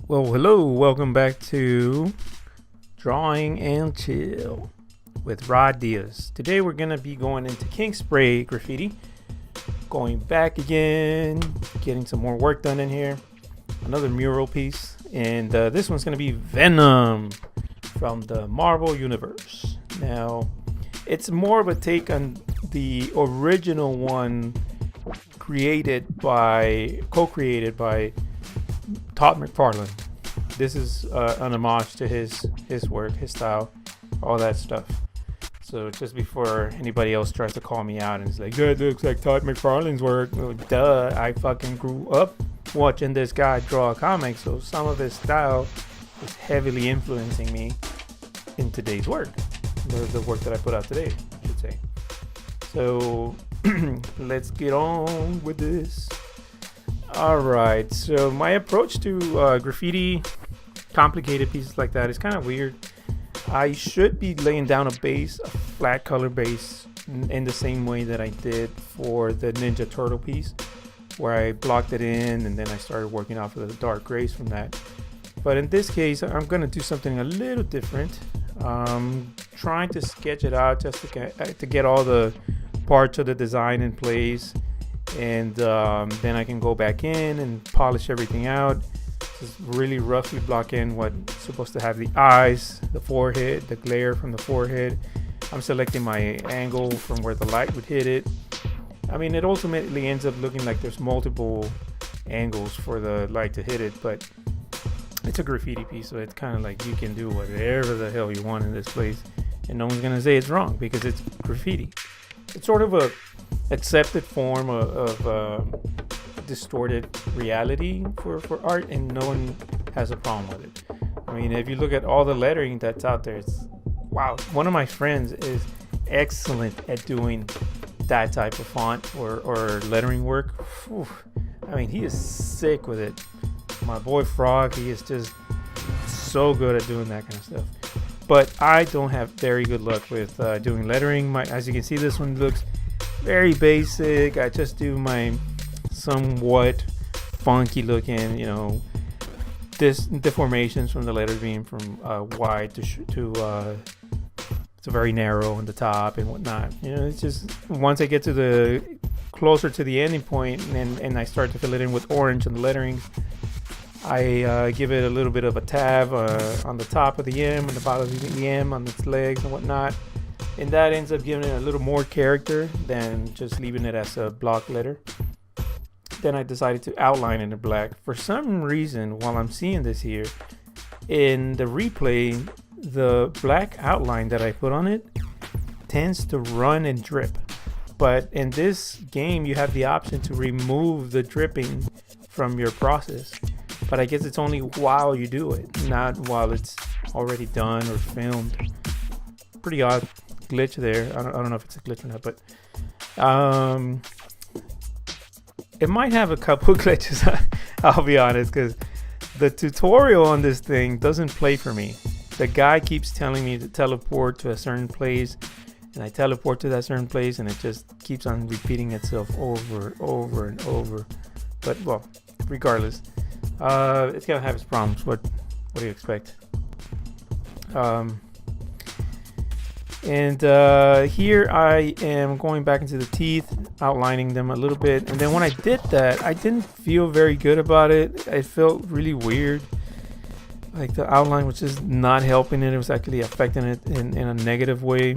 Well, hello, welcome back to Drawing and Chill with Rod Diaz. Today we're going to be going into Kingspray Graffiti, going back again, getting some more work done in here. Another mural piece, and this one's going to be Venom from the Marvel Universe. Now, it's more of a take on the original one co-created by Todd McFarlane. This is an homage to his work, his style, all that stuff. So just before anybody else tries to call me out and is like, "That looks like Todd McFarlane's work," well, duh, I fucking grew up watching this guy draw comics, so some of his style is heavily influencing me in today's work, the work that I put out today, I should say. So let's get on with this. Alright, so my approach to graffiti, complicated pieces like that, is kind of weird. I should be laying down a flat color base, in the same way that I did for the Ninja Turtle piece, where I blocked it in and then I started working off of the dark grays from that. But in this case, I'm going to do something a little different. Trying to sketch it out just to get all the parts of the design in place. And then I can go back in and polish everything out. Just really roughly block in what's supposed to have the eyes, the forehead, the glare from the forehead. I'm selecting my angle from where the light would hit it. I mean, it ultimately ends up looking like there's multiple angles for the light to hit it, but it's a graffiti piece, so it's kind of like you can do whatever the hell you want in this place, and no one's gonna say it's wrong because it's graffiti. It's sort of a accepted form of distorted reality for art, and no one has a problem with it. I mean, if you look at all the lettering that's out there, it's wow. One of my friends is excellent at doing that type of font or lettering work. Whew. I mean, he is sick with it. My boy Frog, he is just so good at doing that kind of stuff. But I don't have very good luck with doing lettering. As you can see, this one looks very basic. I just do my somewhat funky looking, deformations from the letters being from wide to very narrow on the top and whatnot. It's just once I get to the closer to the ending point and I start to fill it in with orange on the lettering, I give it a little bit of a tab on the top of the M and the bottom of the M on its legs and whatnot. And that ends up giving it a little more character than just leaving it as a block letter. Then I decided to outline it in black. For some reason, while I'm seeing this here, in the replay, the black outline that I put on it tends to run and drip. But in this game, you have the option to remove the dripping from your process. But I guess it's only while you do it, not while it's already done or filmed. Pretty odd glitch there. I don't know if it's a glitch or not, but it might have a couple glitches. I'll be honest, because the tutorial on this thing doesn't play for me. The guy keeps telling me to teleport to a certain place, and I teleport to that certain place, and it just keeps on repeating itself over and over and over. But well, regardless, it's gonna have its problems. What do you expect? And here I am going back into the teeth, outlining them a little bit. And then when I did that, I didn't feel very good about it. It felt really weird. Like the outline was just not helping it. It was actually affecting it in a negative way.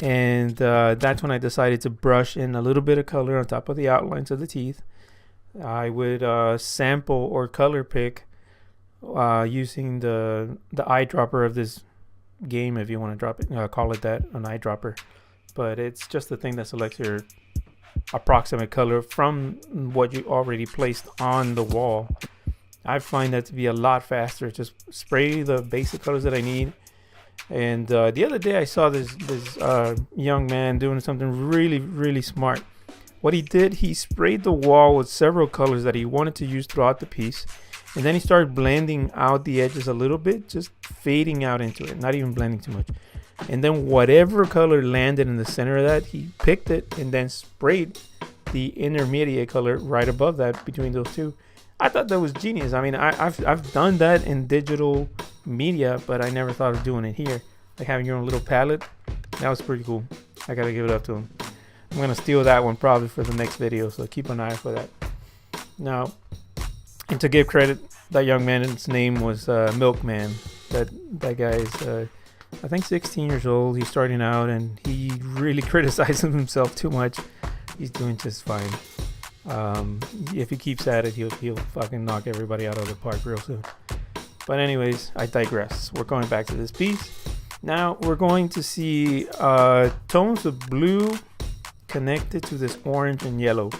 And that's when I decided to brush in a little bit of color on top of the outlines of the teeth. I would sample or color pick using the eyedropper of this game, if you want to drop it, call it that, an eyedropper. But it's just the thing that selects your approximate color from what you already placed on the wall. I find that to be a lot faster. Just spray the basic colors that I need. And the other day I saw this young man doing something really, really smart. What he did, he sprayed the wall with several colors that he wanted to use throughout the piece. And then he started blending out the edges a little bit, just fading out into it, not even blending too much. And then whatever color landed in the center of that, he picked it and then sprayed the intermediate color right above that between those two. I thought that was genius. I mean, I've done that in digital media, but I never thought of doing it here. Like having your own little palette. That was pretty cool. I gotta give it up to him. I'm gonna steal that one probably for the next video, so keep an eye out for that. Now, and to give credit, that young man's name was Milkman. That guy is, I think, 16 years old. He's starting out, and he really criticizes himself too much. He's doing just fine. If he keeps at it, he'll fucking knock everybody out of the park real soon. But anyways, I digress. We're going back to this piece. Now we're going to see tones of blue connected to this orange and yellow.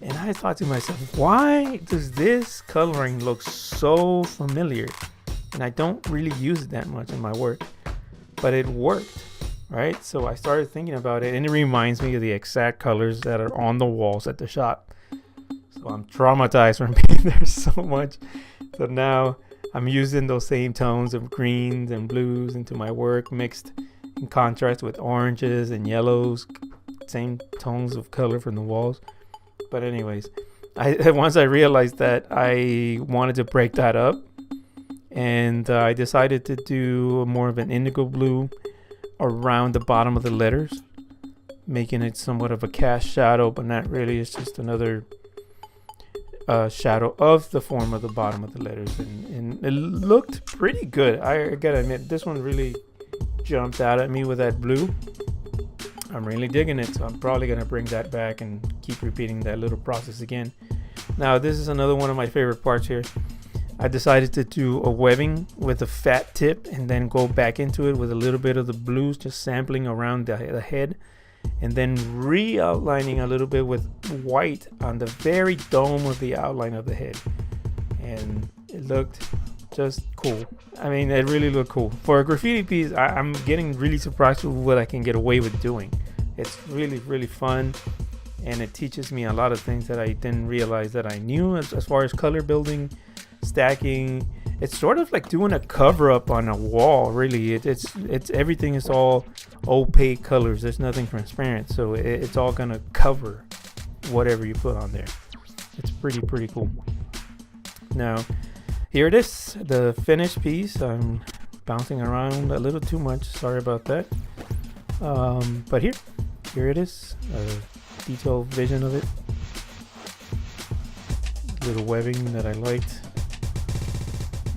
And I thought to myself, why does this coloring look so familiar? And I don't really use it that much in my work, but it worked, right? So I started thinking about it, and it reminds me of the exact colors that are on the walls at the shop. So I'm traumatized from being there so much. So now I'm using those same tones of greens and blues into my work, mixed in contrast with oranges and yellows, same tones of color from the walls. But anyways, once I realized that, I wanted to break that up, and I decided to do more of an indigo blue around the bottom of the letters, making it somewhat of a cast shadow, but not really. It's just another shadow of the form of the bottom of the letters, and it looked pretty good. I gotta admit, this one really jumped out at me with that blue. I'm really digging it, so I'm probably gonna bring that back and keep repeating that little process again. Now this is another one of my favorite parts here. I decided to do a webbing with a fat tip and then go back into it with a little bit of the blues, just sampling around the head, and then re-outlining a little bit with white on the very dome of the outline of the head. And it looked just cool. I mean, it really looked cool. For a graffiti piece, I'm getting really surprised with what I can get away with doing. It's really, really fun, and it teaches me a lot of things that I didn't realize that I knew as far as color building, stacking. It's sort of like doing a cover up on a wall, really. It's everything is all opaque colors. There's nothing transparent, so it's all gonna cover whatever you put on there. It's pretty cool. Now here it is, the finished piece. I'm bouncing around a little too much, sorry about that. But here it is, a detailed vision of it. Little webbing that I liked.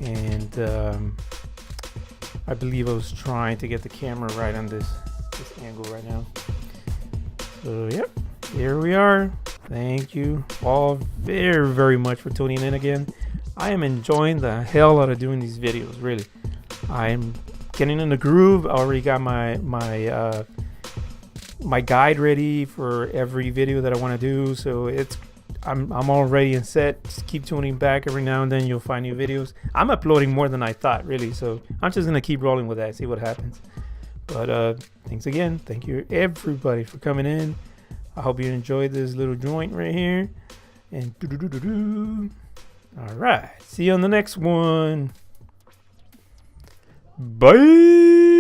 And I believe I was trying to get the camera right on this angle right now. So yep, here we are. Thank you all very much for tuning in again. I am enjoying the hell out of doing these videos, really. I'm getting in the groove. I already got my guide ready for every video that I want to do, so I'm all ready and set. Just keep tuning back every now and then. You'll find new videos. I'm uploading more than I thought, really, so I'm just gonna keep rolling with that, see what happens. But thanks again. Thank you everybody for coming in. I hope you enjoyed this little joint right here. And all right, see you on the next one. Bye.